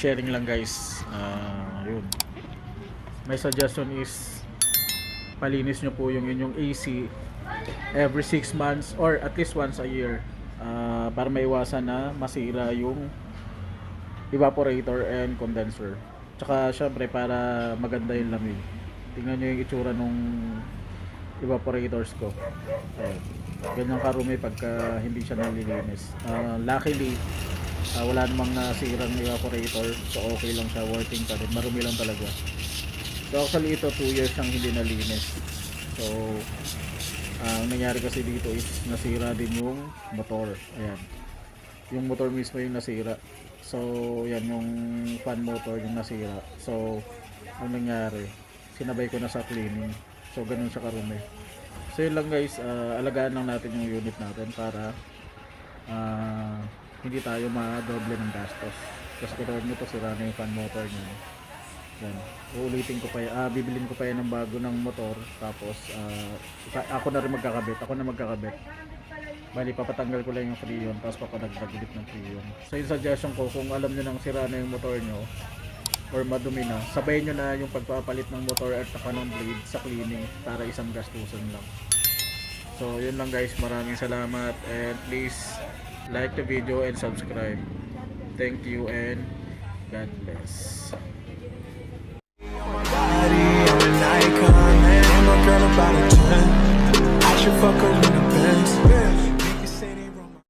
sharing lang guys. Yun. My suggestion is palinis nyo po yung inyong AC every 6 months or at least once a year, para maiwasan na masira yung evaporator and condenser. Tsaka syempre para maganda yung lamig. Tingnan nyo yung itsura nung evaporators ko. Ayan. Ganyan karumi pagka hindi siya nalilinis. Luckily wala namang nasirang evaporator, so okay lang siya, working pa rin, marumi lang talaga. So actually ito 2 years siyang hindi nalinis. So ang nangyari kasi dito is nasira din yung motor. Ayan, yung motor mismo yung nasira. So yan yung fan motor yung nasira. So ang nangyari, sinabay ko na sa cleaning. So ganun siya karumi. So yun lang guys, alagaan lang natin yung unit natin para hindi tayo ma-doble ng gastos. Kasi kung nyo to, sira na yung fan motor nyo. Yan. Uulitin ko pa yan, bibilin ko pa yan ng bago ng motor. Tapos ako na rin magkakabit. Bali papatanggal ko lang yung freon, tapos papadagdag ulit ng freon. So yung suggestion ko, kung alam nyo nang sira na yung motor nyo or madumi na, sabayin nyo na yung pagpapalit ng motor at saka ng blade sa cleaning para isang gastusan lang. So yun lang guys, maraming salamat, and please like the video and subscribe. Thank you and God bless. I'm a girl about a 10. I should fuck her in the Benz.